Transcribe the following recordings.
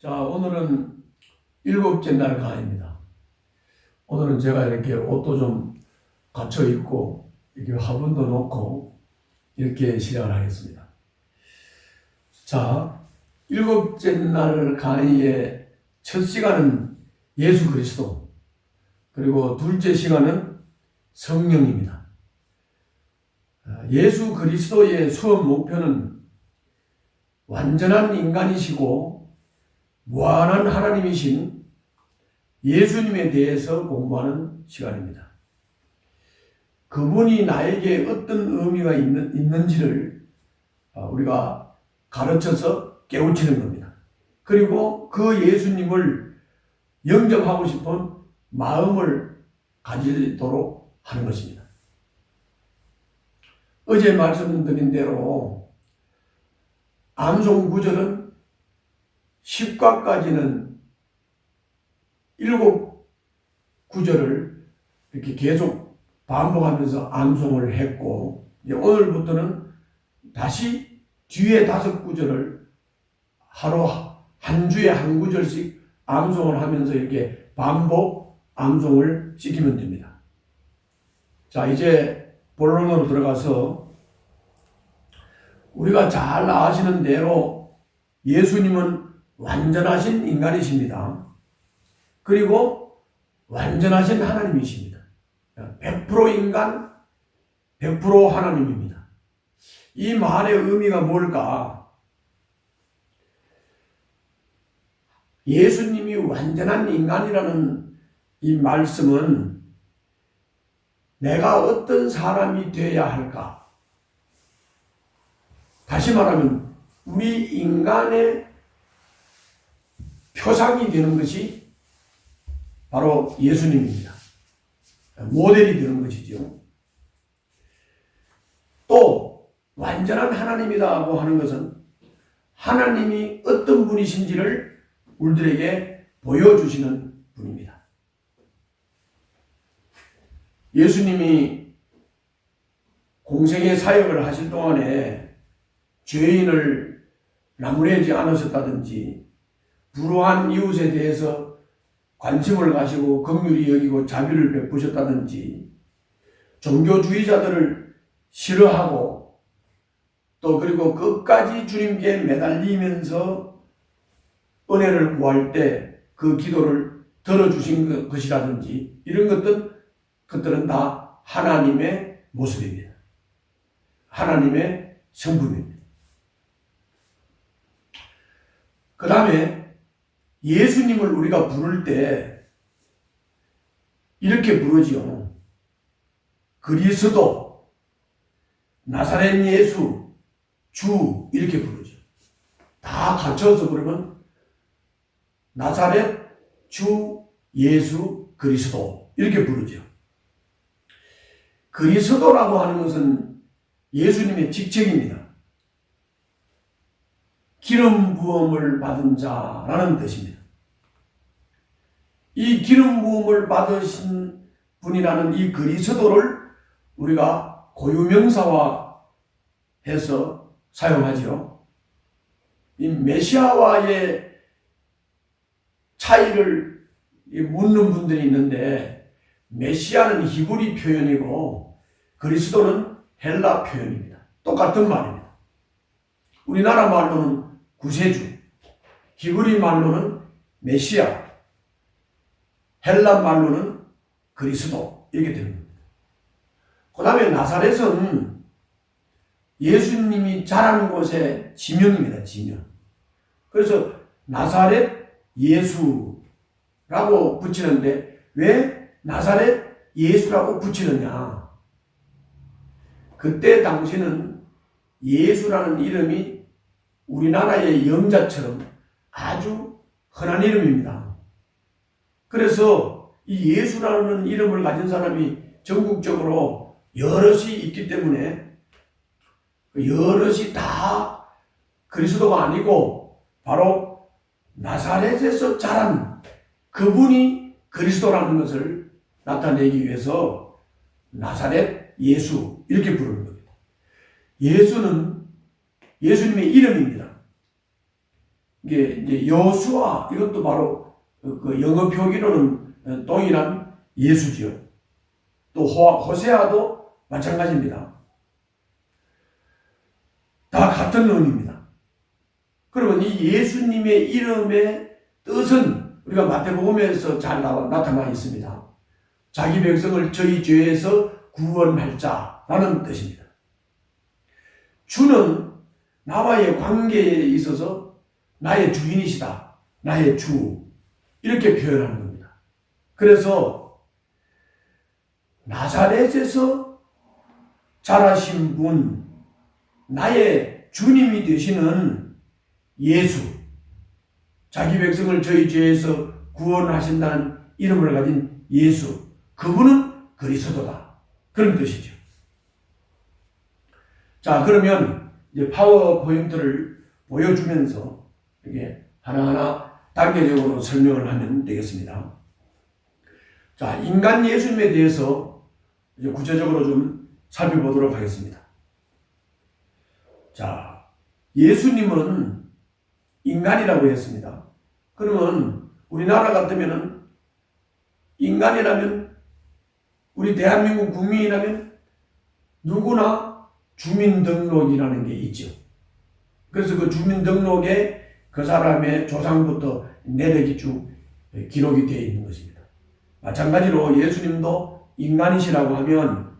자, 오늘은 일곱째 날 강의입니다. 오늘은 제가 이렇게 옷도 좀 갖춰 입고, 이렇게 화분도 놓고, 이렇게 시작을 하겠습니다. 자, 일곱째 날 강의의 첫 시간은 예수 그리스도, 그리고 둘째 시간은 성령입니다. 예수 그리스도의 수업 목표는 완전한 인간이시고 무한한 하나님이신 예수님에 대해서 공부하는 시간입니다. 그분이 나에게 어떤 의미가 있는지를 우리가 가르쳐서 깨우치는 겁니다. 그리고 그 예수님을 영접하고 싶은 마음을 가지도록 하는 것입니다. 어제 말씀드린 대로 암송 구절은 10과까지는 7구절을 이렇게 계속 반복하면서 암송을 했고, 이제 오늘부터는 다시 뒤에 5구절을 하루 한 주에 한 구절씩 암송을 하면서 이렇게 반복 암송을 시키면 됩니다. 자, 이제 본론으로 들어가서 우리가 잘 아시는 대로 예수님은 완전하신 인간이십니다. 그리고 완전하신 하나님이십니다. 100% 인간, 100% 하나님입니다. 이 말의 의미가 뭘까? 예수님이 완전한 인간이라는 이 말씀은 내가 어떤 사람이 되어야 할까? 다시 말하면 우리 인간의 표상이 되는 것이 바로 예수님입니다. 모델이 되는 것이죠. 또 완전한 하나님이라고 하는 것은 하나님이 어떤 분이신지를 우리들에게 보여주시는 분입니다. 예수님이 공생의 사역을 하실 동안에 죄인을 나무라지 않으셨다든지 불우한 이웃에 대해서 관심을 가지고 긍휼히 여기고 자비를 베푸셨다든지 종교주의자들을 싫어하고 또 그리고 끝까지 주님께 매달리면서 은혜를 구할 때 그 기도를 들어주신 것이라든지 이런 것들은 다 하나님의 모습입니다. 하나님의 성품입니다. 그 다음에 예수님을 우리가 부를 때 이렇게 부르지요. 그리스도, 나사렛 예수, 주 이렇게 부르죠. 다 갖춰서 부르면 나사렛, 주, 예수, 그리스도 이렇게 부르죠. 그리스도라고 하는 것은 예수님의 직책입니다. 기름 부음을 받은 자라는 뜻입니다. 이 기름 부음을 받으신 분이라는 이 그리스도를 우리가 고유명사화 해서 사용하지요. 이 메시아와의 차이를 묻는 분들이 있는데 메시아는 히브리 표현이고 그리스도는 헬라 표현입니다. 똑같은 말입니다. 우리나라 말로는 구세주, 히브리 말로는 메시아, 헬라 말로는 그리스도 이렇게 되는 겁니다. 그 다음에 나사렛은 예수님이 자란 곳의 지명입니다. 지명. 그래서 나사렛 예수라고 붙이는데 왜 나사렛 예수라고 붙이느냐? 그때 당시는 예수라는 이름이 우리나라의 영자처럼 아주 흔한 이름입니다. 그래서 이 예수라는 이름을 가진 사람이 전국적으로 여럿이 있기 때문에 여럿이 다 그리스도가 아니고 바로 나사렛에서 자란 그분이 그리스도라는 것을 나타내기 위해서 나사렛 예수 이렇게 부르는 겁니다. 예수는 예수님의 이름입니다. 이게 이제 여수와 이것도 바로 그 영어 표기로는 동일한 예수지요. 또 호세아도 마찬가지입니다. 다 같은 의미입니다. 그러면 이 예수님의 이름의 뜻은 우리가 마태복음에서 잘 나타나 있습니다. 자기 백성을 저희 죄에서 구원할 자라는 뜻입니다. 주는 나와의 관계에 있어서 나의 주인이시다. 나의 주. 이렇게 표현하는 겁니다. 그래서 나사렛에서 자라신 분, 나의 주님이 되시는 예수, 자기 백성을 저희 죄에서 구원하신다는 이름을 가진 예수, 그분은 그리스도다. 그런 뜻이죠. 자, 그러면 이제 파워포인트를 보여주면서 이게 하나하나 단계적으로 설명을 하면 되겠습니다. 자, 인간 예수님에 대해서 이제 구체적으로 좀 살펴보도록 하겠습니다. 자, 예수님은 인간이라고 했습니다. 그러면 우리나라 같으면은 인간이라면 우리 대한민국 국민이라면 누구나 주민등록이라는 게 있죠. 그래서 그 주민등록에 그 사람의 조상부터 내력이 쭉 기록이 되어 있는 것입니다. 마찬가지로 예수님도 인간이시라고 하면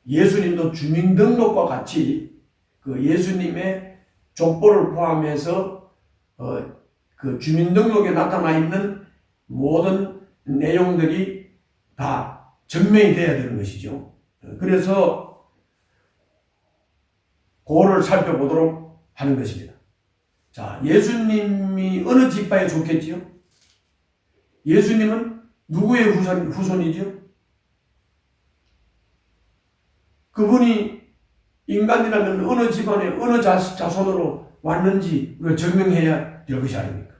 예수님도 주민등록과 같이 그 예수님의 족보를 포함해서 그 주민등록에 나타나 있는 모든 내용들이 다 증명이 돼야 되는 것이죠. 그래서 그거를 살펴보도록 하는 것입니다. 자, 예수님이 어느 지파에 속했지요? 예수님은 누구의 후손이죠? 그분이 인간이라면 어느 집안에 어느 자손으로 왔는지 우리가 증명해야 될 것이 아닙니까?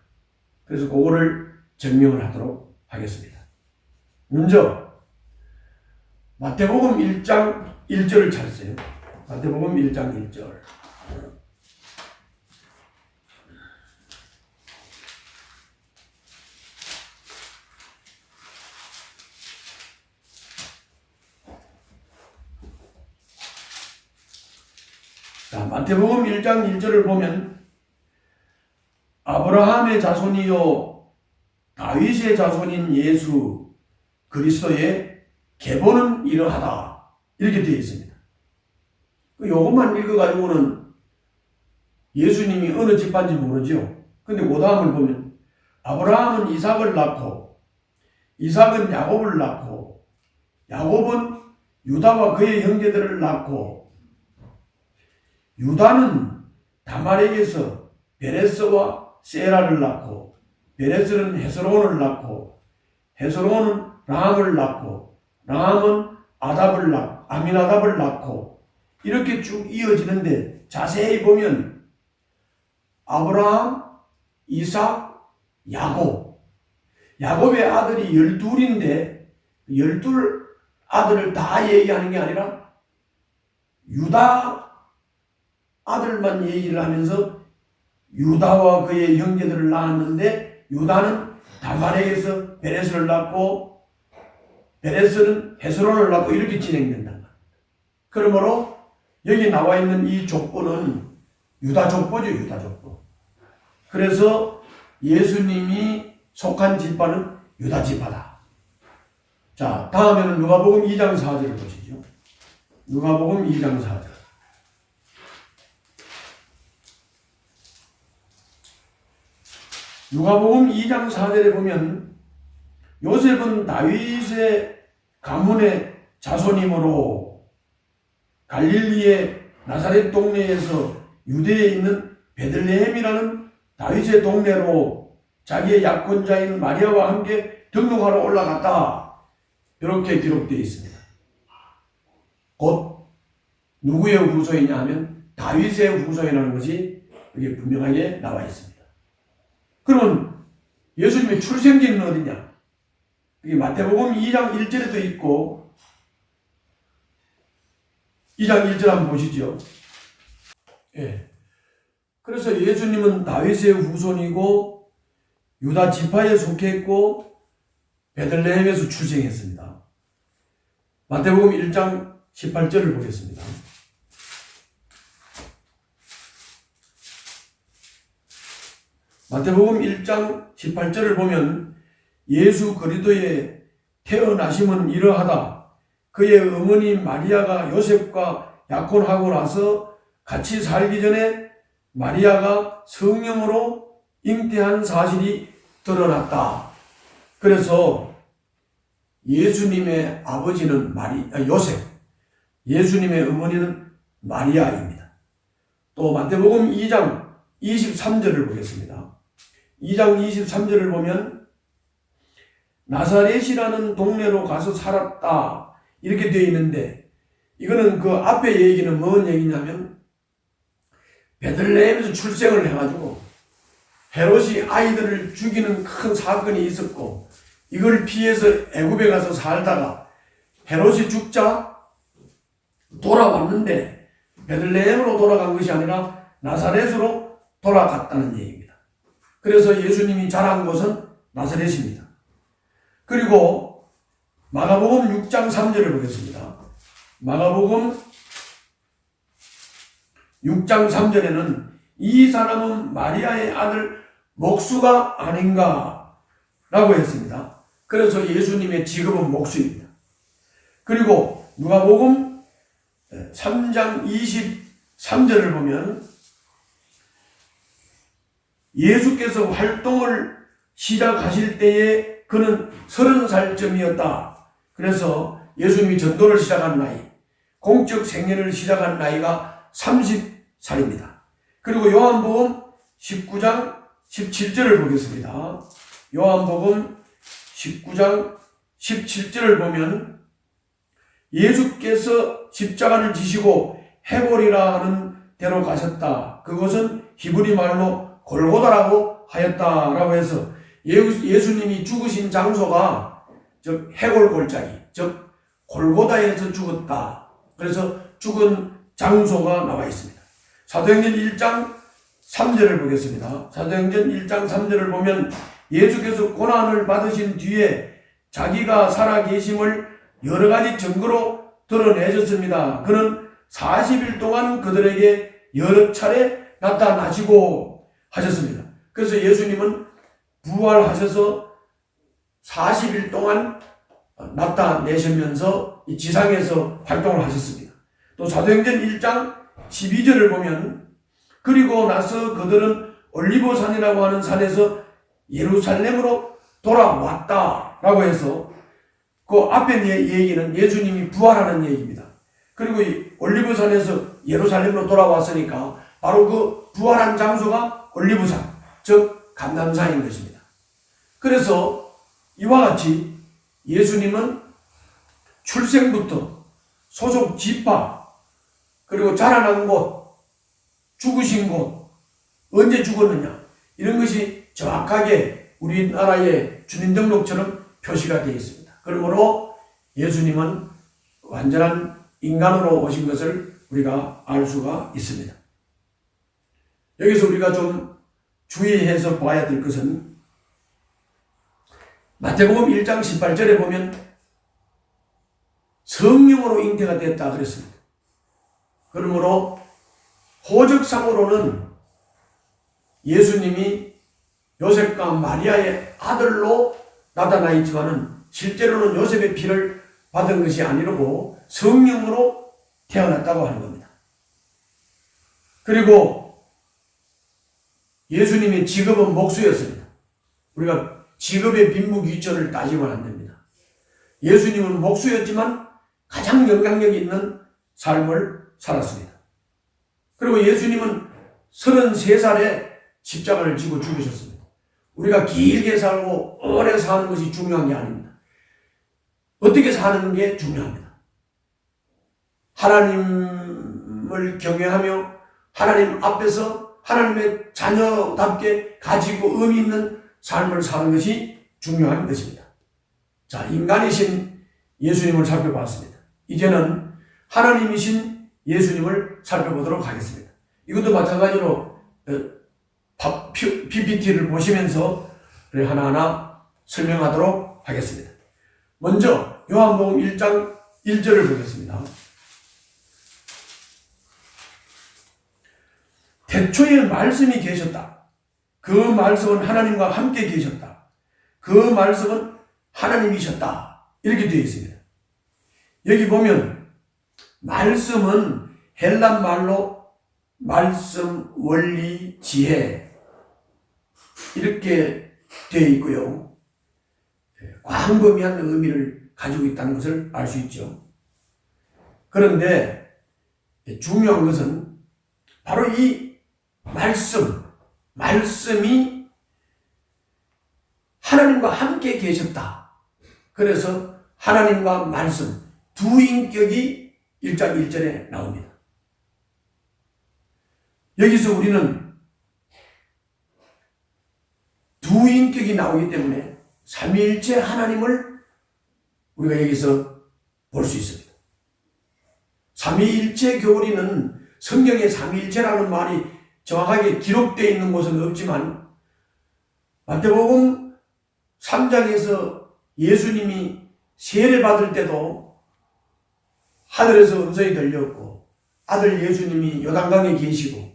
그래서 그거를 증명을 하도록 하겠습니다. 먼저 마태복음 1장 1절을 찾으세요. 마태복음 1장 1절. 자, 마태복음 1장 1절을 보면 아브라함의 자손이요 다윗의 자손인 예수 그리스도의 계보는 이러하다. 이렇게 되어 있습니다. 요것만 읽어가지고는 예수님이 어느 집안인지 모르죠. 근데 그 다음을 보면 아브라함은 이삭을 낳고 이삭은 야곱을 낳고 야곱은 유다와 그의 형제들을 낳고 유다는 다말에게서 베레스와 세라를 낳고 베레스는 헤스론을 낳고 헤스론은 람을 낳고 람은 아미나답을 낳고 이렇게 쭉 이어지는데 자세히 보면 아브라함, 이삭, 야곱의 아들이 12인데 12 아들을 다 얘기하는 게 아니라 유다 아들만 얘기를 하면서 유다와 그의 형제들을 낳았는데 유다는 다말에게서 베레스를 낳고 베레스는 헤스론을 낳고 이렇게 진행된다. 그러므로 여기 나와 있는 이 족보는 유다 족보죠. 유다 족보. 그래서 예수님이 속한 지파는 유다 지파다. 자, 다음에는 누가복음 2장 4절을 보시죠. 누가복음 2장 4절. 누가복음 2장 4절에 보면 요셉은 다윗의 가문의 자손이므로 갈릴리의 나사렛 동네에서 유대에 있는 베들레헴이라는 다윗의 동네로 자기의 약혼자인 마리아와 함께 등록하러 올라갔다. 이렇게 기록되어 있습니다. 곧 누구의 후손이냐 하면 다윗의 후손이라는 것이 여기 분명하게 나와 있습니다. 그러면 예수님의 출생지는 어디냐? 여기 마태복음 2장 1절에도 있고 2장 1절 한번 보시죠. 예. 그래서 예수님은 다윗의 후손이고 유다 지파에 속했고 베들레헴에서 출생했습니다. 마태복음 1장 18절을 보겠습니다. 마태복음 1장 18절을 보면 예수 그리스도의 태어나심은 이러하다. 그의 어머니 마리아가 요셉과 약혼하고 나서 같이 살기 전에 마리아가 성령으로 잉태한 사실이 드러났다. 그래서 예수님의 아버지는 요셉, 예수님의 어머니는 마리아입니다. 또 마태복음 2장 23절을 보겠습니다. 2장 23절을 보면 나사렛이라는 동네로 가서 살았다 이렇게 되어 있는데, 이거는 그 앞에 얘기는 뭔 얘기냐면 베들레헴에서 출생을 해가지고 헤롯이 아이들을 죽이는 큰 사건이 있었고, 이걸 피해서 애굽에 가서 살다가 헤롯이 죽자 돌아왔는데 베들레헴으로 돌아간 것이 아니라 나사렛으로 돌아갔다는 얘기입니다. 그래서 예수님이 자란 곳은 나사렛입니다. 그리고 마가복음 6장 3절을 보겠습니다. 마가복음 6장 3절에는 이 사람은 마리아의 아들 목수가 아닌가 라고 했습니다. 그래서 예수님의 직업은 목수입니다. 그리고 누가복음 3장 23절을 보면 예수께서 활동을 시작하실 때에 그는 30살쯤이었다. 그래서 예수님이 전도를 시작한 나이, 공적 생애를 시작한 나이가 30살입니다. 그리고 요한복음 19장 17절을 보겠습니다. 요한복음 19장 17절을 보면 예수께서 십자가를 지시고 해골이라 하는 데로 가셨다. 그것은 히브리 말로 골고다라고 하였다라고 해서 예수님이 죽으신 장소가 즉 해골 골짜기, 즉 골고다에서 죽었다. 그래서 죽은 장소가 나와 있습니다. 사도행전 1장 3절을 보겠습니다. 사도행전 1장 3절을 보면 예수께서 고난을 받으신 뒤에 자기가 살아계심을 여러 가지 증거로 드러내셨습니다. 그는 40일 동안 그들에게 여러 차례 나타나시고 하셨습니다. 그래서 예수님은 부활하셔서 40일 동안 나타내시면서 이 지상에서 활동을 하셨습니다. 또 사도행전 1장 12절을 보면 그리고 나서 그들은 올리브산이라고 하는 산에서 예루살렘으로 돌아왔다라고 해서 그 앞에 얘기는 예수님이 부활하는 얘기입니다. 그리고 이 올리브산에서 예루살렘으로 돌아왔으니까 바로 그 부활한 장소가 올리브산, 즉 감람산인 것입니다. 그래서 이와 같이 예수님은 출생부터 소속 지파, 그리고 자라난 곳, 죽으신 곳, 언제 죽었느냐, 이런 것이 정확하게 우리나라의 주민등록처럼 표시가 되어 있습니다. 그러므로 예수님은 완전한 인간으로 오신 것을 우리가 알 수가 있습니다. 여기서 우리가 좀 주의해서 봐야 될 것은 마태복음 1장 18절에 보면 성령으로 잉태가 됐다 그랬습니다. 그러므로 호적상으로는 예수님이 요셉과 마리아의 아들로 나타나 있지만은 실제로는 요셉의 피를 받은 것이 아니고 성령으로 태어났다고 하는 겁니다. 그리고 예수님의 직업은 목수였습니다. 우리가 직업의 빈부귀천을 따지면 안 됩니다. 예수님은 목수였지만 가장 영향력 있는 삶을 살았습니다. 그리고 예수님은 33살에 십자가를 지고 죽으셨습니다. 우리가 길게 살고 오래 사는 것이 중요한 게 아닙니다. 어떻게 사는 게 중요합니다. 하나님을 경외하며 하나님 앞에서 하나님의 자녀답게 가지고 의미 있는 삶을 사는 것이 중요한 것입니다. 자, 인간이신 예수님을 살펴봤습니다. 이제는 하나님이신 예수님을 살펴보도록 하겠습니다. 이것도 마찬가지로 PPT를 보시면서 하나하나 설명하도록 하겠습니다. 먼저 요한복음 1장 1절을 보겠습니다. 태초에 말씀이 계셨다. 그 말씀은 하나님과 함께 계셨다. 그 말씀은 하나님이셨다. 이렇게 되어 있습니다. 여기 보면 말씀은 헬라 말로 말씀, 원리, 지혜 이렇게 되어 있고요. 광범위한 의미를 가지고 있다는 것을 알 수 있죠. 그런데 중요한 것은 바로 이 말씀이 하나님과 함께 계셨다. 그래서 하나님과 말씀 두 인격이 1장 1절에 나옵니다. 여기서 우리는 두 인격이 나오기 때문에 삼위일체 하나님을 우리가 여기서 볼 수 있습니다. 삼위일체 교리는 성경에 삼위일체라는 말이 정확하게 기록되어 있는 곳은 없지만 마태복음 3장에서 예수님이 세례받을 때도 하늘에서 음성이 들렸고 아들 예수님이 요단강에 계시고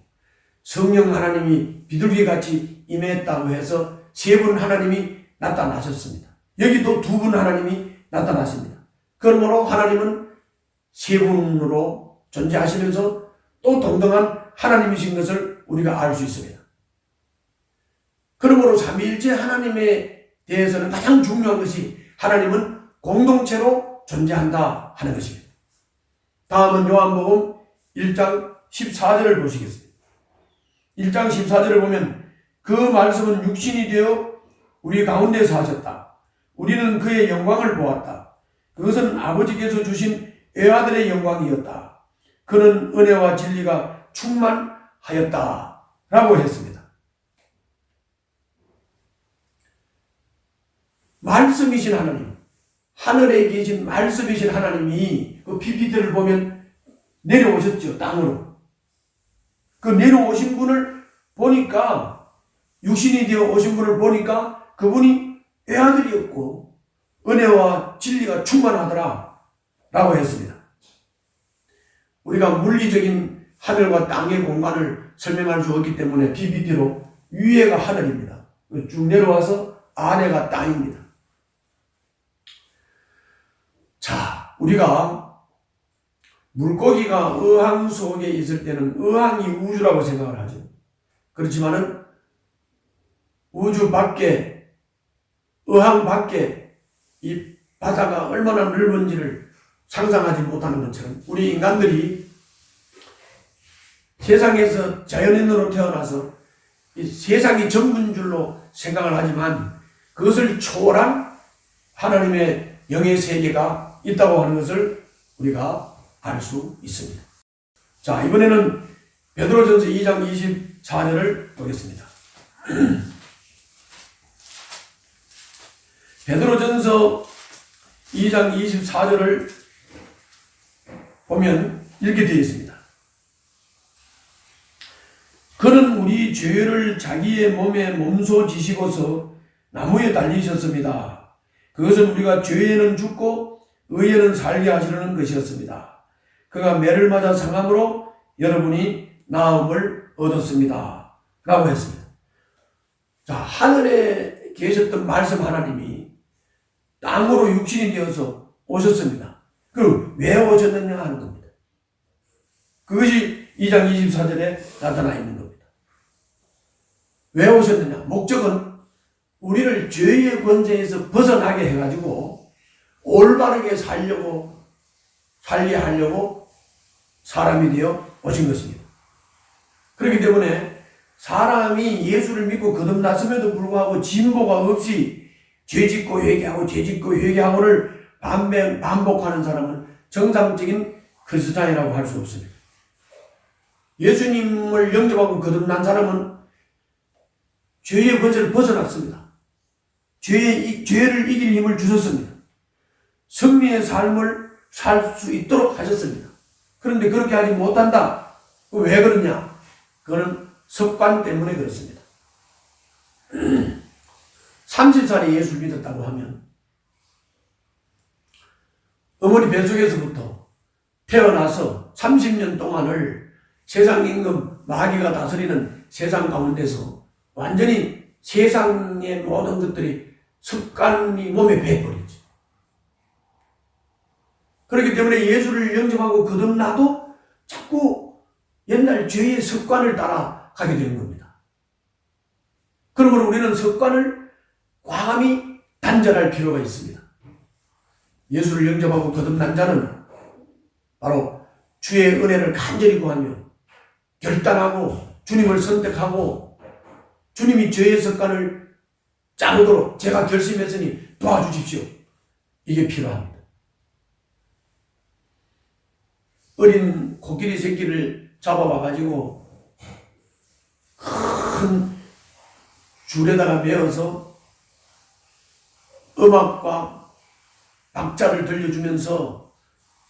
성령 하나님이 비둘기같이 임했다고 해서 세 분 하나님이 나타나셨습니다. 여기도 두 분 하나님이 나타났습니다. 그러므로 하나님은 세 분으로 존재하시면서 또 동등한 하나님이신 것을 우리가 알 수 있습니다. 그러므로 삼위일체 하나님에 대해서는 가장 중요한 것이 하나님은 공동체로 존재한다 하는 것입니다. 다음은 요한복음 1장 14절을 보시겠습니다. 1장 14절을 보면 그 말씀은 육신이 되어 우리 가운데 사셨다. 우리는 그의 영광을 보았다. 그것은 아버지께서 주신 외아들의 영광이었다. 그는 은혜와 진리가 충만하였다. 라고 했습니다. 말씀이신 하나님, 하늘에 계신 말씀이신 하나님이 그 PPT를 보면 내려오셨죠. 땅으로. 그 내려오신 분을 보니까 육신이 되어 오신 분을 보니까 그분이 외아들이었고 은혜와 진리가 충만하더라 라고 했습니다. 우리가 물리적인 하늘과 땅의 공간을 설명할 수 없기 때문에 PPT로 위에가 하늘입니다. 쭉 내려와서 아래가 땅입니다. 자, 우리가 물고기가 어항 속에 있을 때는 어항이 우주라고 생각을 하죠. 그렇지만은 우주 밖에, 어항 밖에 이 바다가 얼마나 넓은지를 상상하지 못하는 것처럼 우리 인간들이 세상에서 자연인으로 태어나서 이 세상이 전부인 줄로 생각을 하지만 그것을 초월한 하나님의 영의 세계가 있다고 하는 것을 우리가 알 수 있습니다. 자, 이번에는 베드로전서 2장 24절을 보겠습니다. 베드로전서 2장 24절을 보면 이렇게 되어 있습니다. 그는 우리 죄를 자기의 몸에 몸소 지시고서 나무에 달리셨습니다. 그것은 우리가 죄에는 죽고 의에는 살게 하시려는 것이었습니다. 그가 매를 맞아 상함으로 여러분이 나음을 얻었습니다. 라고 했습니다. 자, 하늘에 계셨던 말씀 하나님이 땅으로 육신이 되어서 오셨습니다. 그리고 왜 오셨느냐 하는 겁니다. 그것이 2장 24절에 나타나 있는 겁니다. 왜 오셨느냐? 목적은 우리를 죄의 권세에서 벗어나게 해가지고 올바르게 살게 하려고 사람이 되어 오신 것입니다. 그렇기 때문에 사람이 예수를 믿고 거듭났음에도 불구하고 진보가 없이 죄짓고 회개하고 죄짓고 회개하고를 반복하는 사람은 정상적인 크리스찬이라고 할 수 없습니다. 예수님을 영접하고 거듭난 사람은 죄의 권세를 벗어났습니다. 죄를 이길 힘을 주셨습니다. 승리의 삶을 살 수 있도록 하셨습니다. 그런데 그렇게 하지 못한다. 왜 그러냐? 그거는 습관 때문에 그렇습니다. 30살에 예수를 믿었다고 하면 어머니 뱃속에서부터 태어나서 30년 동안을 세상 임금 마귀가 다스리는 세상 가운데서 완전히 세상의 모든 것들이 습관이 몸에 배어버리지. 그렇기 때문에 예수를 영접하고 거듭나도 자꾸 옛날 죄의 습관을 따라가게 되는 겁니다. 그러므로 우리는 습관을 과감히 단절할 필요가 있습니다. 예수를 영접하고 거듭난 자는 바로 주의 은혜를 간절히 구하며 결단하고 주님을 선택하고 주님이 죄의 습관을 자르도록 제가 결심했으니 도와주십시오. 이게 필요합니다. 어린 코끼리 새끼를 잡아와가지고 큰 줄에다가 메어서 음악과 박자를 들려주면서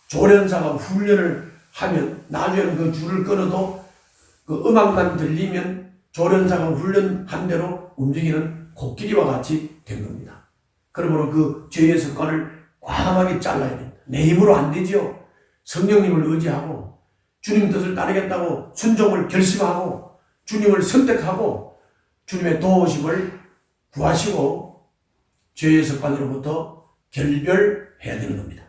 조련사가 훈련을 하면 나중에는 그 줄을 끊어도 그 음악만 들리면 조련사가 훈련한 대로 움직이는 코끼리와 같이 된 겁니다. 그러므로 그 죄의 습관을 과감하게 잘라야 됩니다. 내 힘으로 안 되지요. 성령님을 의지하고 주님 뜻을 따르겠다고 순종을 결심하고 주님을 선택하고 주님의 도우심을 구하시고 죄의 습관으로부터 결별해야 되는 겁니다.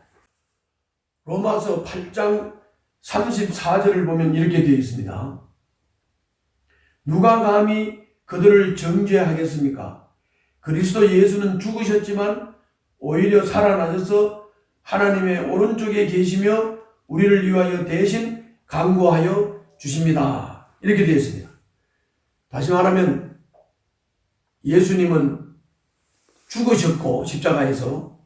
로마서 8장 34절을 보면 이렇게 되어 있습니다. 누가 감히 그들을 정죄하겠습니까? 그리스도 예수는 죽으셨지만 오히려 살아나셔서 하나님의 오른쪽에 계시며 우리를 위하여 대신 강구하여 주십니다. 이렇게 되어 있습니다. 다시 말하면 예수님은 죽으셨고 십자가에서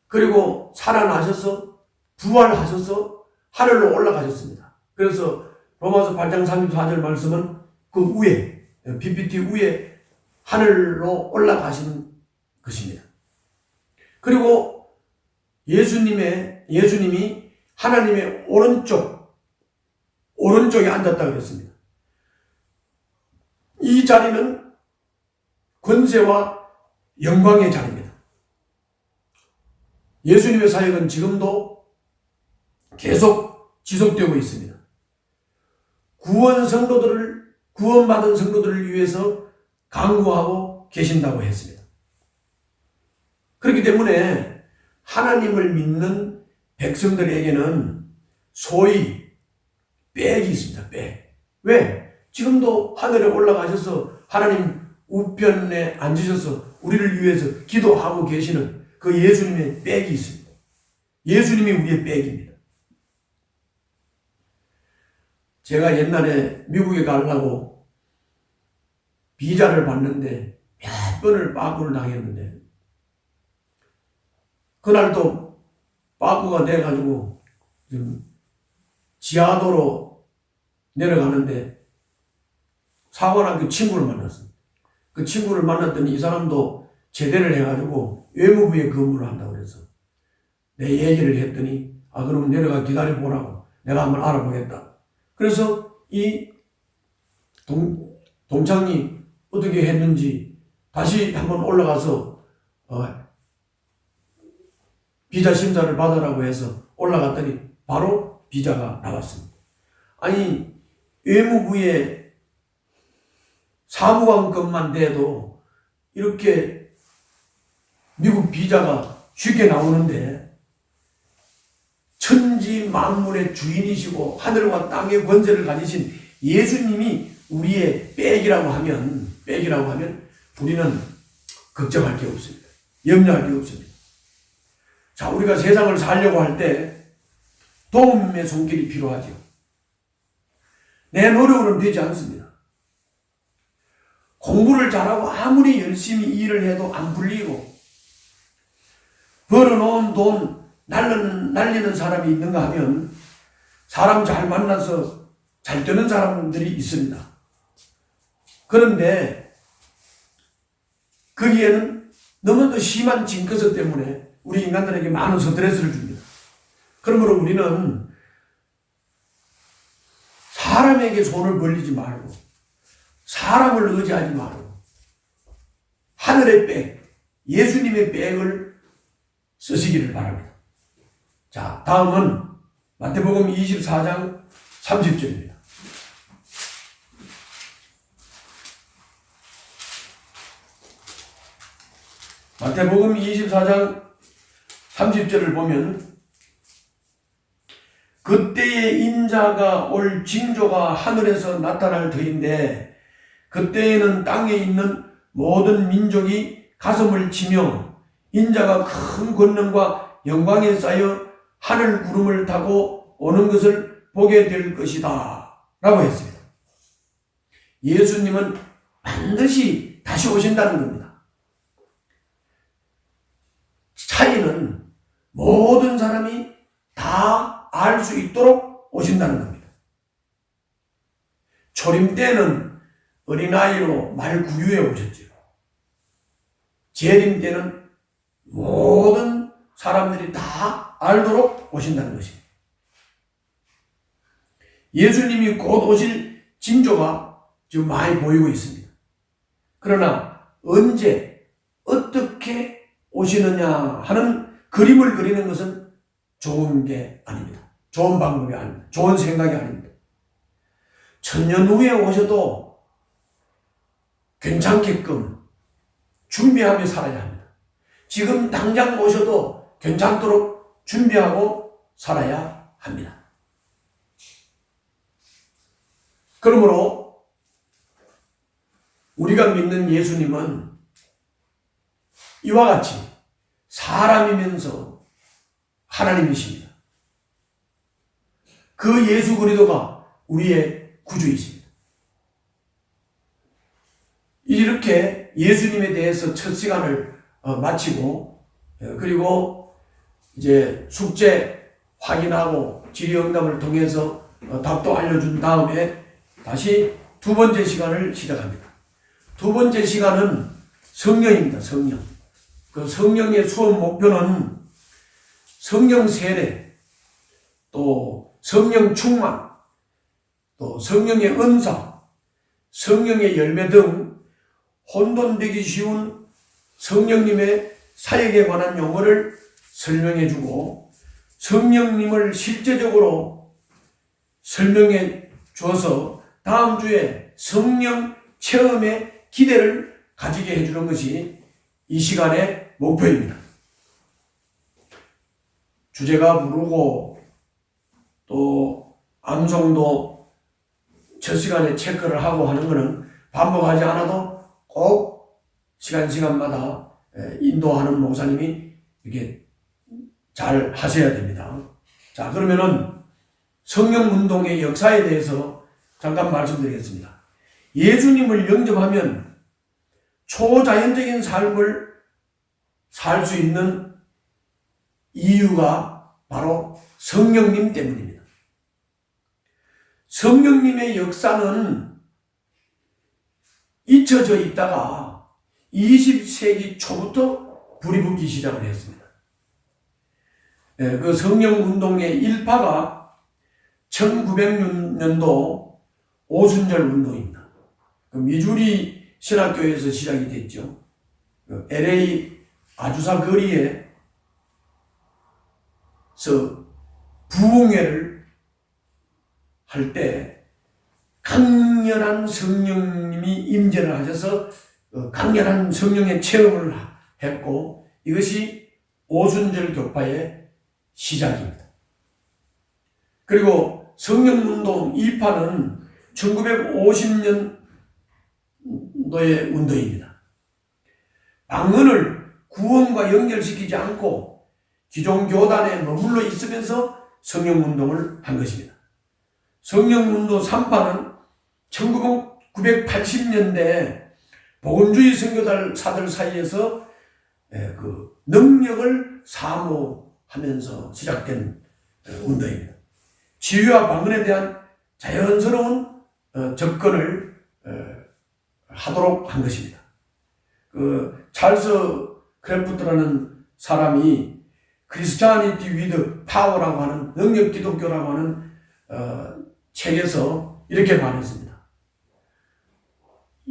그리고 살아나셔서 부활하셔서 하늘로 올라가셨습니다. 그래서 로마서 8장 34절 말씀은 그 위에 PPT 위에 하늘로 올라가시는 것입니다. 그리고 예수님이 하나님의 오른쪽에 앉았다 그랬습니다. 이 자리는 권세와 영광의 자리입니다. 예수님의 사역은 지금도 계속 지속되고 있습니다. 구원받은 성도들을 위해서 강구하고 계신다고 했습니다. 그렇기 때문에 하나님을 믿는 백성들에게는 소위 빽이 있습니다. 빽. 왜? 지금도 하늘에 올라가셔서 하나님 우편에 앉으셔서 우리를 위해서 기도하고 계시는 그 예수님의 빽이 있습니다. 예수님이 우리의 빽입니다. 제가 옛날에 미국에 가려고 비자를 받는데 몇 번을 빠꾸를 당했는데 그날도 빠꾸가 돼가지고 좀 지하도로 내려가는데 사관학교 친구를 만났습니다. 그 친구를 만났더니 이 사람도 제대를 해가지고 외무부에 근무를 한다고 그래서 내 얘기를 했더니 그럼 내려가 기다려보라고 내가 한번 알아보겠다. 그래서 이 동창이 어떻게 했는지 다시 한번 올라가서 비자 심사를 받으라고 해서 올라갔더니 바로 비자가 나왔습니다. 아니 외무부에 사무관급만 돼도 이렇게 미국 비자가 쉽게 나오는데 천지 만물의 주인이시고 하늘과 땅의 권세를 가지신 예수님이 우리의 빽이라고 하면 우리는 걱정할 게 없습니다. 염려할 게 없습니다. 자, 우리가 세상을 살려고 할 때 도움의 손길이 필요하죠. 내 노력으로는 되지 않습니다. 공부를 잘하고 아무리 열심히 일을 해도 안 불리고 벌어놓은 돈 날리는 사람이 있는가 하면 사람 잘 만나서 잘 되는 사람들이 있습니다. 그런데 거기에는 너무도 심한 징크스 때문에 우리 인간들에게 많은 스트레스를 줍니다. 그러므로 우리는 사람에게 손을 벌리지 말고 사람을 의지하지 말고 하늘의 백, 예수님의 백을 쓰시기를 바랍니다. 자, 다음은 마태복음 24장 30절입니다. 마태복음 24장 30절을 보면 그때의 인자가 올 징조가 하늘에서 나타날 터인데 그때에는 땅에 있는 모든 민족이 가슴을 치며 인자가 큰 권능과 영광에 쌓여 하늘 구름을 타고 오는 것을 보게 될 것이다 라고 했습니다. 예수님은 반드시 다시 오신다는 겁니다. 차이는 모든 사람이 다 알 수 있도록 오신다는 겁니다. 초림 때는 어린아이로 말구유에 오셨죠. 재림 때는 모든 사람들이 다 알도록 오신다는 것입니다. 예수님이 곧 오실 징조가 지금 많이 보이고 있습니다. 그러나 언제 어떻게 오시느냐 하는 그림을 그리는 것은 좋은 게 아닙니다. 좋은 방법이 아닙니다. 좋은 생각이 아닙니다. 1000년 후에 오셔도 괜찮게끔 준비하며 살아야 합니다. 지금 당장 오셔도 괜찮도록 준비하고 살아야 합니다. 그러므로 우리가 믿는 예수님은 이와 같이 사람이면서 하나님이십니다. 그 예수 그리스도가 우리의 구주이십니다. 이렇게 예수님에 대해서 첫 시간을 마치고 그리고 이제 숙제 확인하고 질의응답을 통해서 답도 알려준 다음에 다시 두 번째 시간을 시작합니다. 두 번째 시간은 성령입니다. 성령. 그 성령의 수업 목표는 성령 세례, 또 성령 충만, 또 성령의 은사, 성령의 열매 등 혼돈되기 쉬운 성령님의 사역에 관한 용어를 설명해 주고 성령님을 실제적으로 설명해 주어서 다음 주에 성령 체험의 기대를 가지게 해주는 것이 이 시간의 목표입니다. 주제가 부르고 또 암송도 첫 시간에 체크를 하고 하는 것은 반복하지 않아도 꼭 시간마다 인도하는 목사님이 이렇게 잘 하셔야 됩니다. 자, 그러면은 성령 운동의 역사에 대해서 잠깐 말씀드리겠습니다. 예수님을 영접하면 초자연적인 삶을 살 수 있는 이유가 바로 성령님 때문입니다. 성령님의 역사는 잊혀져 있다가 20세기 초부터 불이 붙기 시작을 했습니다. 그 성령운동의 일파가 1900년도 오순절 운동입니다. 미주리 신학교에서 시작이 됐죠. LA 아주사 거리에서 부흥회를 할 때 강렬한 성령님이 임재를 하셔서 강렬한 성령의 체험을 했고 이것이 오순절 교파의 시작입니다. 그리고 성령운동 2파는 1950년도의 운동입니다. 방언을 구원과 연결시키지 않고 기존 교단에 머물러 있으면서 성령운동을 한 것입니다. 성령운동 3파는 1980년대에 복음주의 선교사들 사이에서 그 능력을 사모하면서 시작된 운동입니다. 치유와 방언에 대한 자연스러운 접근을 하도록 한 것입니다. 그 찰스 크래프트라는 사람이 크리스티아니티 위드 파워라고 하는 능력 기독교라고 하는 책에서 이렇게 말했습니다.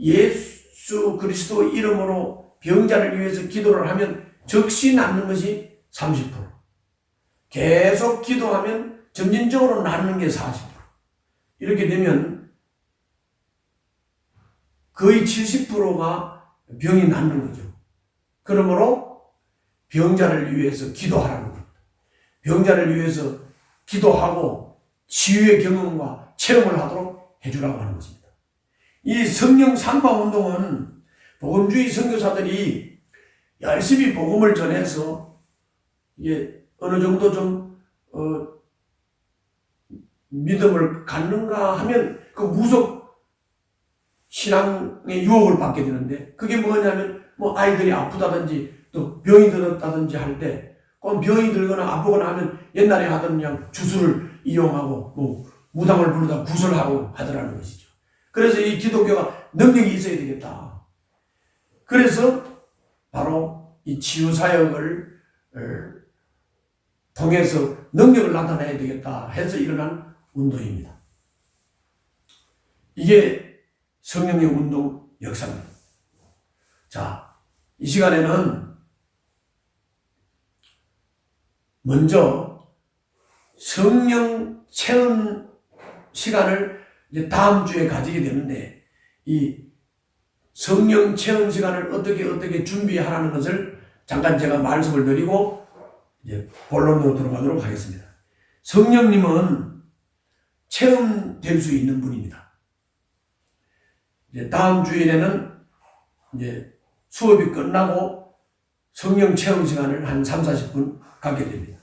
예수 그리스도 이름으로 병자를 위해서 기도를 하면 즉시 낫는 것이 30%. 계속 기도하면 점진적으로 낫는 게 40%. 이렇게 되면 거의 70%가 병이 낫는 거죠. 그러므로 병자를 위해서 기도하라는 겁니다. 병자를 위해서 기도하고 치유의 경험과 체험을 하도록 해주라고 하는 것입니다. 이 성령 산파 운동은 복음주의 선교사들이 열심히 복음을 전해서 이게 어느 정도 좀 믿음을 갖는가 하면 그 무속 신앙의 유혹을 받게 되는데, 그게 뭐냐면 뭐 아이들이 아프다든지 또 병이 들었다든지 할 때 꼭 병이 들거나 아프거나 하면 옛날에 하던 그냥 주술을 이용하고 뭐 무당을 부르다 구설하고 하더라는 것이죠. 그래서 이 기독교가 능력이 있어야 되겠다. 그래서 바로 이 치유사역을 통해서 능력을 나타내야 되겠다 해서 일어난 운동입니다. 이게 성령의 운동 역사입니다. 자, 이 시간에는 먼저 성령 체험 시간을 이제 다음 주에 가지게 되는데, 이 성령 체험 시간을 어떻게 준비하라는 것을 잠깐 제가 말씀을 드리고 이제 본론으로 들어가도록 하겠습니다. 성령님은 체험될 수 있는 분입니다. 이제 다음 주일에는 이제 수업이 끝나고 성령 체험 시간을 한 3, 40분 갖게 됩니다.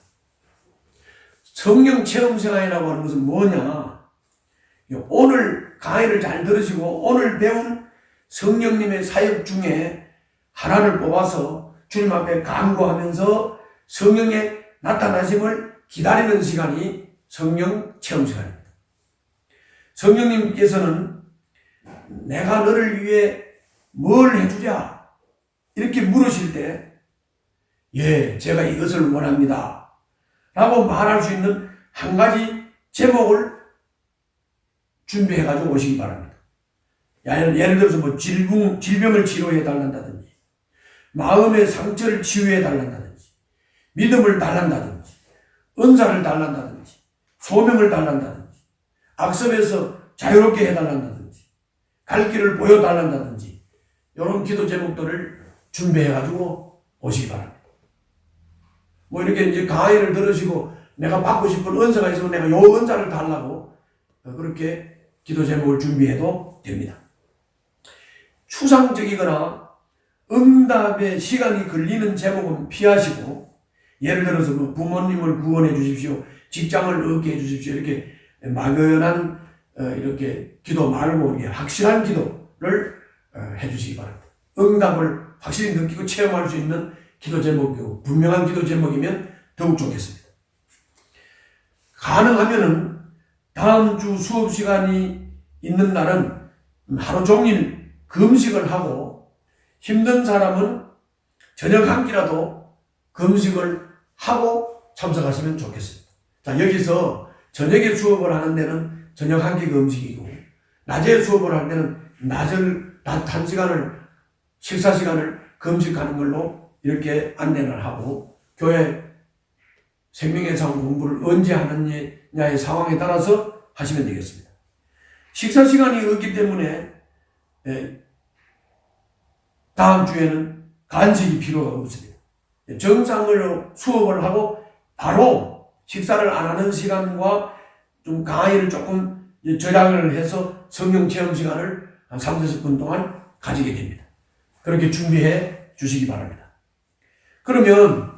성령 체험 시간이라고 하는 것은 뭐냐? 오늘 강의를 잘 들으시고 오늘 배운 성령님의 사역 중에 하나를 뽑아서 주님 앞에 간구하면서 성령의 나타나심을 기다리는 시간이 성령 체험 시간입니다. 성령님께서는 내가 너를 위해 뭘 해주랴? 이렇게 물으실 때, 예, 제가 이것을 원합니다 라고 말할 수 있는 한 가지 제목을 준비해가지고 오시기 바랍니다. 예를 들어서 뭐 질병을 치료해 달란다든지, 마음의 상처를 치유해 달란다든지, 믿음을 달란다든지, 은사를 달란다든지, 소명을 달란다든지, 악습에서 자유롭게 해달란다든지, 갈 길을 보여달란다든지, 이런 기도 제목들을 준비해가지고 오시기 바랍니다. 뭐 이렇게 이제 강의를 들으시고 내가 받고 싶은 은사가 있으면 내가 요 은사를 달라고 그렇게 기도 제목을 준비해도 됩니다. 추상적이거나 응답에 시간이 걸리는 제목은 피하시고, 예를 들어서 뭐 부모님을 구원해 주십시오, 직장을 얻게 해 주십시오, 이렇게 막연한 이렇게 기도 말고 이렇게 확실한 기도를 해 주시기 바랍니다. 응답을 확실히 느끼고 체험할 수 있는 기도 제목이고 분명한 기도 제목이면 더욱 좋겠습니다. 가능하면은 다음 주 수업 시간이 있는 날은 하루 종일 금식을 하고, 힘든 사람은 저녁 한 끼라도 금식을 하고 참석하시면 좋겠습니다. 자, 여기서 저녁에 수업을 하는 데는 저녁 한 끼 금식이고, 낮에 수업을 할 때는 낮 한 시간을, 식사 시간을 금식하는 걸로 이렇게 안내를 하고, 교회 생명의 상 공부를 언제 하느냐의 상황에 따라서 하시면 되겠습니다. 식사 시간이 없기 때문에 다음 주에는 간식이 필요가 없습니다. 정상으로 수업을 하고 바로 식사를 안 하는 시간과 좀 강의를 조금 절약을 해서 성령 체험 시간을 한 3, 40분 동안 가지게 됩니다. 그렇게 준비해 주시기 바랍니다. 그러면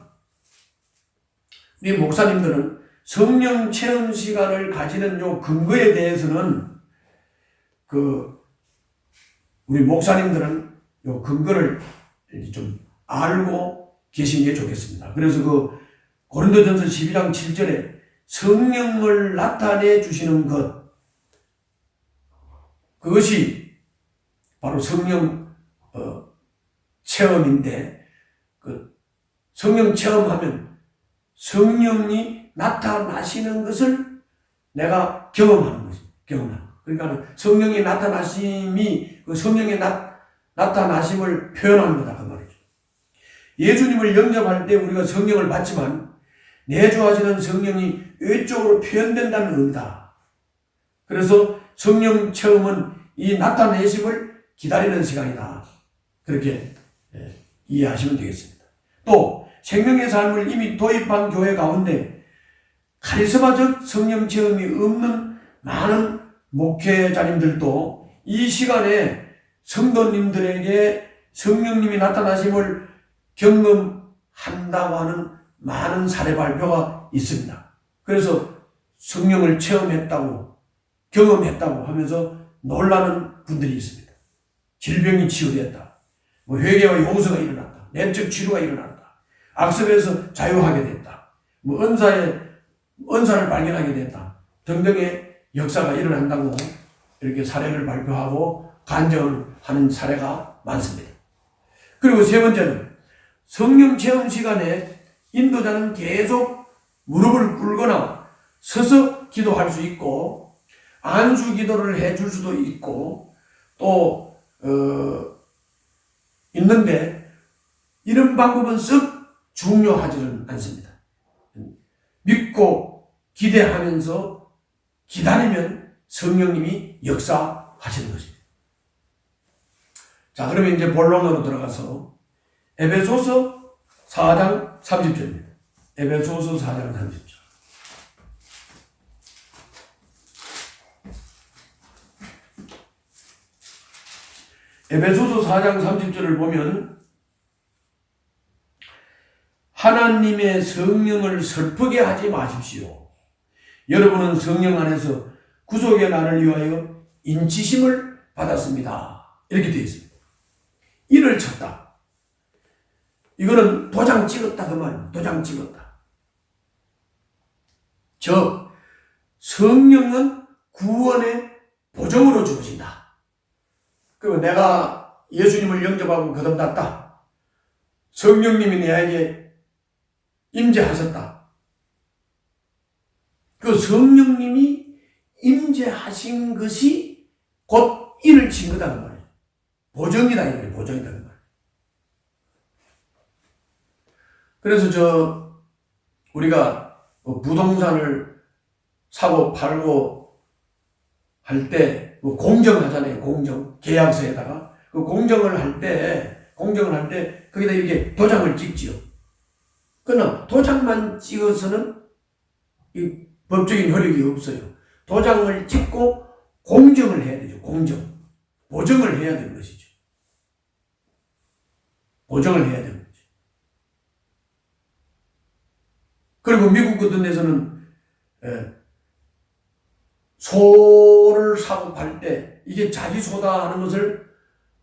우리 목사님들은 성령 체험 시간을 가지는 요 근거에 대해서는 우리 목사님들은 요 근거를 좀 알고 계신 게 좋겠습니다. 그래서 고린도전서 12장 7절에 성령을 나타내 주시는 것, 그것이 바로 성령 체험인데, 성령 체험하면 성령이 나타나시는 것을 내가 경험하는 것입니다. 경험하는 것. 그러니까 성령의 나타나심이 그 성령의 나타나심을 표현합니다. 그 말이죠. 예수님을 영접할 때 우리가 성령을 받지만 내주하시는 성령이 외적으로 표현된다는 의미다. 그래서 성령 체험은 이 나타내심을 기다리는 시간이다. 그렇게 이해하시면 되겠습니다. 또 생명의 삶을 이미 도입한 교회 가운데 카리스마적 성령 체험이 없는 많은 목회자님들도 이 시간에 성도님들에게 성령님이 나타나심을 경험한다고 하는 많은 사례 발표가 있습니다. 그래서 성령을 체험했다고 경험했다고 하면서 놀라는 분들이 있습니다. 질병이 치유됐다. 회개와 용서가 일어났다. 내적 치료가 일어났다. 악습에서 자유하게 됐다. 은사를 발견하게 됐다. 등등의 역사가 일어난다고 이렇게 사례를 발표하고 간증을 하는 사례가 많습니다. 그리고 세 번째는 성령 체험 시간에 인도자는 계속 무릎을 꿇거나 서서 기도할 수 있고 안수 기도를 해줄 수도 있고 또 있는데 이런 방법은 썩 중요하지는 않습니다. 믿고 기대하면서 기다리면 성령님이 역사하시는 것입니다. 자, 그러면 이제 본론으로 들어가서 에베소서 4장 30절입니다. 에베소서 4장 30절. 에베소서 4장 30절을 보면 하나님의 성령을 슬프게 하지 마십시오. 여러분은 성령 안에서 구속의 날을 위하여 인치심을 받았습니다. 이렇게 되어 있습니다. 인을 쳤다. 이거는 도장 찍었다 그 말입니다. 도장 찍었다. 즉 성령은 구원의 보정으로 주어진다. 그리고 내가 예수님을 영접하고 거듭났다. 성령님이 내게 임재하셨다. 그 성령님이 임재하신 것이 곧 인을 친 거다 그 말이에요. 보정이다 이 말이에요. 보정이다 그 말이에요. 그래서 우리가 부동산을 사고 팔고 할 때 공정하잖아요. 공정 계약서에다가 그 공정을 할 때 거기다 이렇게 도장을 찍지요. 그러나 도장만 찍어서는 이 법적인 효력이 없어요. 도장을 찍고 공정을 해야 되죠. 공정. 보정을 해야 되는 것이죠. 보정을 해야 되는 거죠. 그리고 미국 같은 데서는 소를 사고 팔 때 이게 자기 소다 하는 것을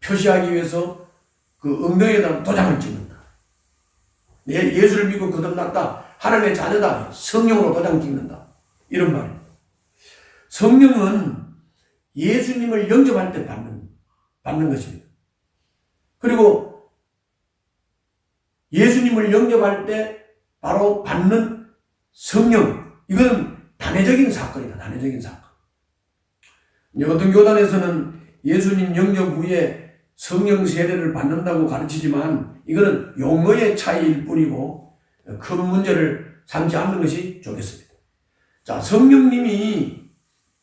표시하기 위해서 그 엉덩이에다 도장을 찍는다. 예수를 믿고 거듭났다. 하나님의 자녀다. 성령으로 도장 찍는다. 이런 말이에요. 성령은 예수님을 영접할 때 받는 것입니다. 그리고 예수님을 영접할 때 바로 받는 성령, 이건 단회적인 사건이다. 단회적인 사건. 어떤 교단에서는 예수님 영접 후에 성령 세례를 받는다고 가르치지만 이거는 용어의 차이일 뿐이고 큰 문제를 삼지 않는 것이 좋겠습니다. 자, 성령님이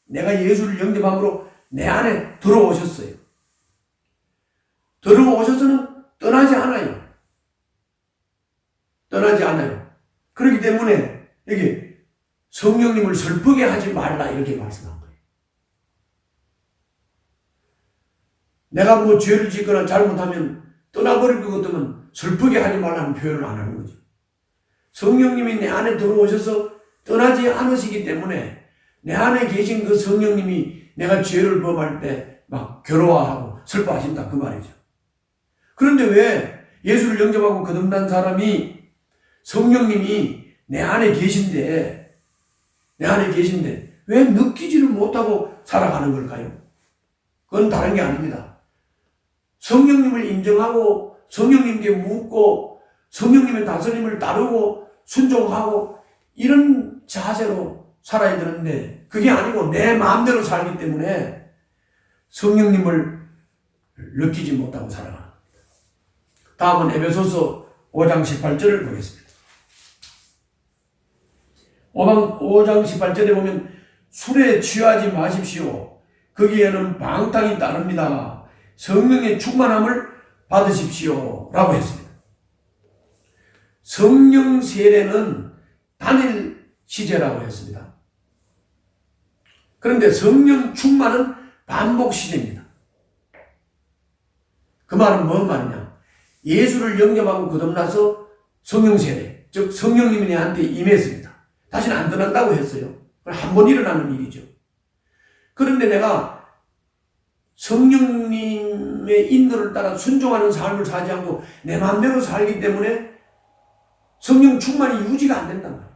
내가 예수를 영접함으로 내 안에 들어오셨어요. 들어오셔서는 떠나지 않아요. 떠나지 않아요. 그렇기 때문에 여기 성령님을 슬프게 하지 말라 이렇게 말씀한 거예요. 내가 죄를 짓거나 잘못하면 떠나버릴 것 같으면 슬프게 하지 말라는 표현을 안 하는 거죠. 성령님이 내 안에 들어오셔서 떠나지 않으시기 때문에 내 안에 계신 그 성령님이 내가 죄를 범할 때 막 괴로워하고 슬퍼하신다 그 말이죠. 그런데 왜 예수를 영접하고 거듭난 사람이 성령님이 내 안에 계신데 왜 느끼지를 못하고 살아가는 걸까요? 그건 다른 게 아닙니다. 성령님을 인정하고 성령님께 묻고 성령님의 다스림을 따르고 순종하고 이런 자세로 살아야 되는데 그게 아니고 내 마음대로 살기 때문에 성령님을 느끼지 못하고 살아가는 겁니다. 다음은 에베소서 5장 18절을 보겠습니다. 5장 18절에 보면 술에 취하지 마십시오. 거기에는 방탕이 따릅니다. 성령의 충만함을 받으십시오. 라고 했습니다. 성령 세례는 단일 시제라고 했습니다. 그런데 성령 충만은 반복 시제입니다. 그 말은 뭔 말이냐? 예수를 영접하고 거듭나서 성령 세례, 즉 성령님이 내한테 임했습니다. 다시는 안 떠난다고 했어요. 한 번 일어나는 일이죠. 그런데 내가 성령님의 인도를 따라 순종하는 삶을 살지 않고 내 마음대로 살기 때문에 성령 충만이 유지가 안 된단 말이에요.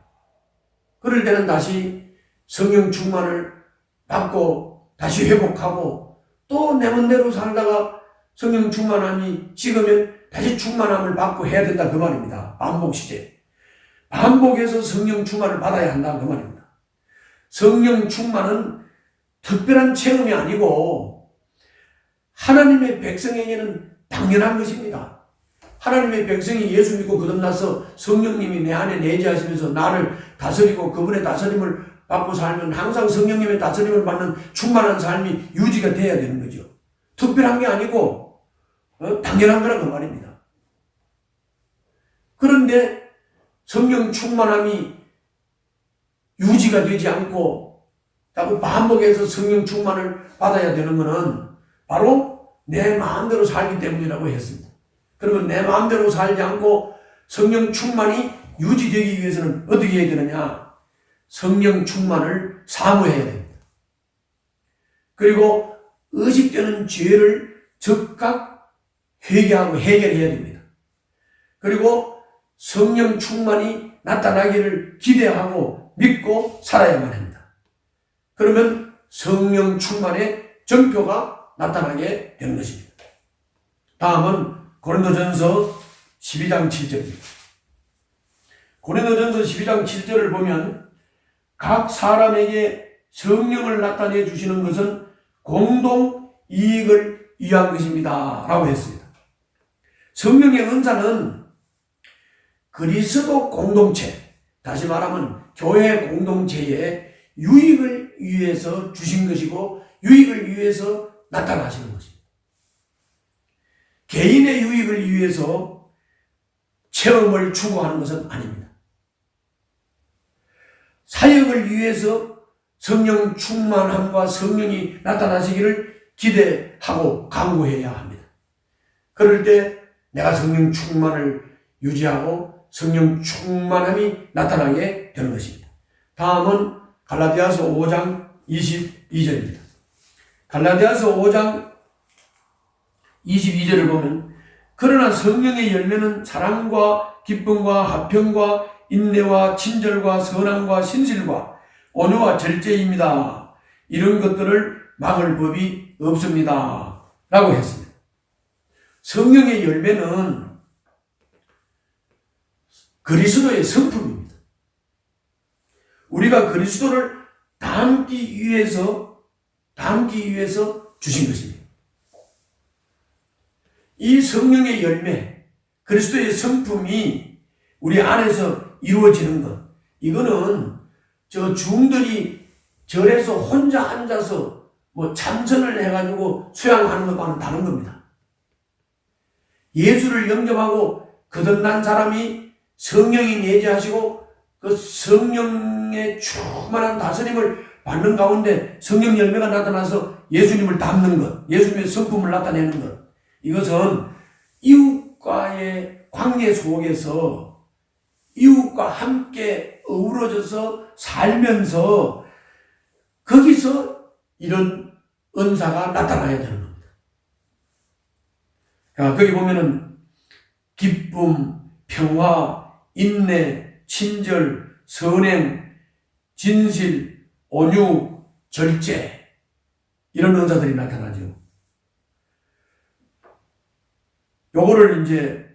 그럴 때는 다시 성령 충만을 받고 다시 회복하고 또 내 맘대로 살다가 성령 충만함이 식으면 다시 충만함을 받고 해야 된다 그 말입니다. 반복 시제. 반복해서 성령 충만을 받아야 한다 그 말입니다. 성령 충만은 특별한 체험이 아니고 하나님의 백성에게는 당연한 것입니다. 하나님의 백성이 예수 믿고 거듭나서 성령님이 내 안에 내재하시면서 나를 다스리고 그분의 다스림을 받고 살면 항상 성령님의 다스림을 받는 충만한 삶이 유지가 돼야 되는 거죠. 특별한 게 아니고 당연한 거라 그 말입니다. 그런데 성령 충만함이 유지가 되지 않고 자꾸 반복해서 성령 충만을 받아야 되는 것은 바로 내 마음대로 살기 때문이라고 했습니다. 그러면 내 마음대로 살지 않고 성령 충만이 유지되기 위해서는 어떻게 해야 되느냐? 성령 충만을 사모해야 됩니다. 그리고 의식되는 죄를 즉각 회개하고 해결해야 됩니다. 그리고 성령 충만이 나타나기를 기대하고 믿고 살아야만 합니다. 그러면 성령 충만의 정표가 나타나게 되는 것입니다. 다음은 고린도전서 12장 7절입니다. 고린도전서 12장 7절을 보면 각 사람에게 성령을 나타내 주시는 것은 공동 이익을 위한 것입니다. 라고 했습니다. 성령의 은사는 그리스도 공동체, 다시 말하면 교회 공동체의 유익을 위해서 주신 것이고 유익을 위해서 나타나시는 것입니다. 개인의 유익을 위해서 체험을 추구하는 것은 아닙니다. 사역을 위해서 성령 충만함과 성령이 나타나시기를 기대하고 강구해야 합니다. 그럴 때 내가 성령 충만을 유지하고 성령 충만함이 나타나게 되는 것입니다. 다음은 갈라디아서 5장 22절입니다. 갈라디아서 5장 22절을 보면 그러나 성령의 열매는 사랑과 기쁨과 화평과 인내와 친절과 선함과 신실과 온유와 절제입니다. 이런 것들을 막을 법이 없습니다. 라고 했습니다. 성령의 열매는 그리스도의 성품입니다. 우리가 그리스도를 닮기 위해서 주신 것입니다. 이 성령의 열매, 그리스도의 성품이 우리 안에서 이루어지는 것, 이거는 저 중들이 절에서 혼자 앉아서 참선을 해가지고 수양하는 것과는 다른 겁니다. 예수를 영접하고 거듭난 사람이 성령이 내재하시고 그 성령의 충만한 다스림을 받는 가운데 성령 열매가 나타나서 예수님을 닮는 것, 예수님의 성품을 나타내는 것, 이것은 이웃과의 관계 속에서 이웃과 함께 어우러져서 살면서 거기서 이런 은사가 나타나야 되는 겁니다. 거기 보면은 기쁨, 평화, 인내, 친절, 선행, 진실, 온유, 절제, 이런 은사들이 나타나죠. 요거를 이제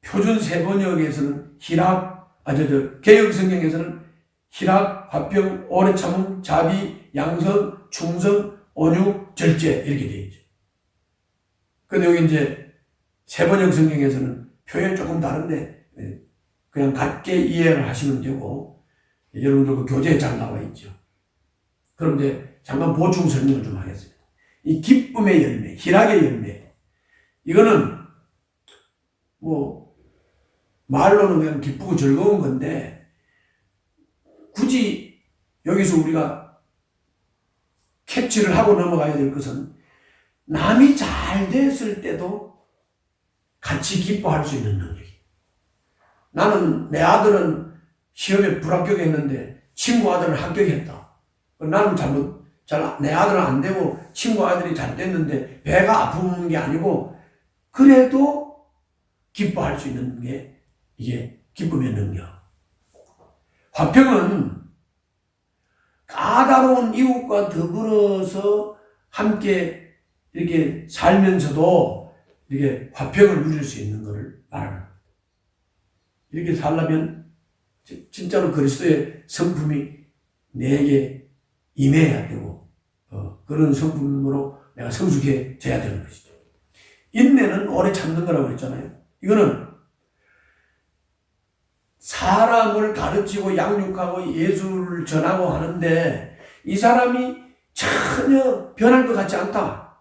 표준 세번역에서는 개혁 성경에서는 희락, 화평, 오래 참음, 자비, 양선, 충성, 온유, 절제 이렇게 되어 있죠. 근데 여기 이제 세번역 성경에서는 표현이 조금 다른데 그냥 같게 이해를 하시면 되고 여러분들 그 교재에 잘 나와 있죠. 그럼 이제 잠깐 보충 설명을 좀 하겠습니다. 이 기쁨의 열매, 희락의 열매 이거는 뭐 말로는 그냥 기쁘고 즐거운 건데 굳이 여기서 우리가 캡치를 하고 넘어가야 될 것은 남이 잘 됐을 때도 같이 기뻐할 수 있는 능력이. 나는 내 아들은 시험에 불합격했는데 친구 아들은 합격했다. 나는 내 아들은 안 되고 친구 아들이 잘 됐는데 배가 아픈 게 아니고 그래도 기뻐할 수 있는 게 이게 기쁨의 능력. 화평은 까다로운 이웃과 더불어서 함께 이렇게 살면서도 이렇게 화평을 누릴 수 있는 것을 말하는 거예요. 이렇게 살려면 진짜로 그리스도의 성품이 내게 임해야 되고 그런 성품으로 내가 성숙해져야 되는 것이죠. 인내는 오래 참는 거라고 했잖아요. 이거는 사람을 가르치고 양육하고 예수를 전하고 하는데 이 사람이 전혀 변할 것 같지 않다.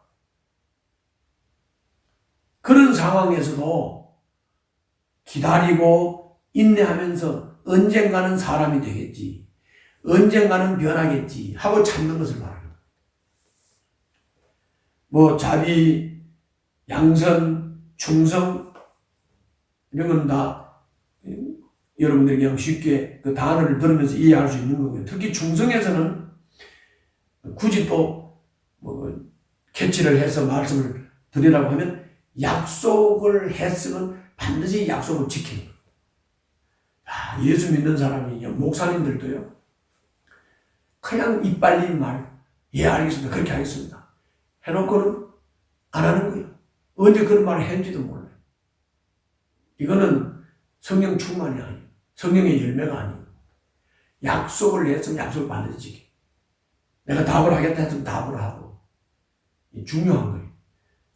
그런 상황에서도 기다리고 인내하면서 언젠가는 사람이 되겠지. 언젠가는 변하겠지 하고 참는 것을 말합니다. 뭐 자비, 양선, 충성 이런 건 다 여러분들이 그냥 쉽게 그 단어를 들으면서 이해할 수 있는 거고요. 특히 충성에서는 굳이 또 뭐 캐치를 해서 말씀을 드리라고 하면 약속을 했으면 반드시 약속을 지키는 거예요. 예수 믿는 사람이 목사님들도요. 그냥 입 빨린 말, 예 알겠습니다. 그렇게 하겠습니다. 해놓고는 안 하는 거예요. 언제 그런 말을 했는지도 몰라요. 이거는 성령 충만이 아니에요. 성령의 열매가 아니에요. 약속을 했으면 약속을 반드시 지켜. 내가 답을 하겠다 했으면 답을 하고. 중요한 거예요.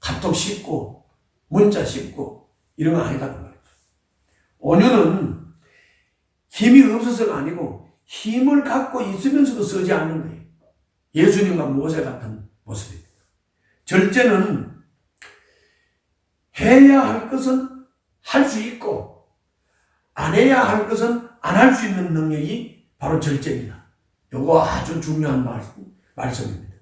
카톡 씹고 문자 씹고 이런 거 아니다는 말이죠. 온유는 힘이 없어서가 아니고 힘을 갖고 있으면서도 쓰지 않는 거예요. 예수님과 모세 같은 모습입니다. 절제는 해야 할 것은 할 수 있고 안 해야 할 것은 안 할 수 있는 능력이 바로 절제입니다. 이거 아주 중요한 말씀입니다.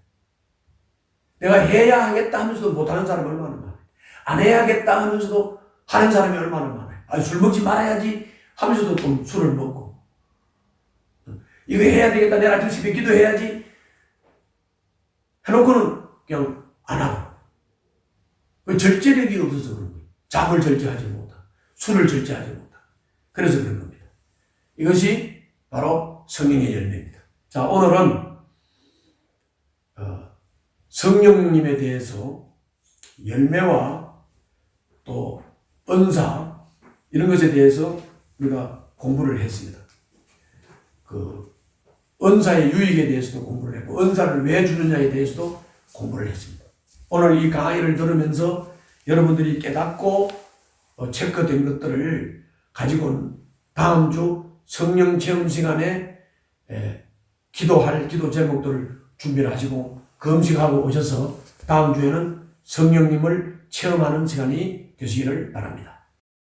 내가 해야 하겠다 하면서도 못하는 사람이 얼마나 많아요. 안 해야겠다 하면서도 하는 사람이 얼마나 많아요. 술 먹지 말아야지 하면서도 또 술을 먹고 이거 해야 되겠다 내일 아침 새벽 기도해야지 해놓고는 그냥 안 하고 절제력이 없어서 그런 거예요. 잠을 절제하지 못하고 술을 절제하지 못하고 그래서 그런 겁니다. 이것이 바로 성령의 열매입니다. 자, 오늘은 성령님에 대해서 열매와 또 은사 이런 것에 대해서 우리가 공부를 했습니다. 그 은사의 유익에 대해서도 공부를 했고 은사를 왜 주느냐에 대해서도 공부를 했습니다. 오늘 이 강의를 들으면서 여러분들이 깨닫고 체크된 것들을 가지고 다음 주 성령 체험 시간에 기도할 기도 제목들을 준비를 하시고 금식하고 오셔서 다음 주에는 성령님을 체험하는 시간이 되시기를 바랍니다.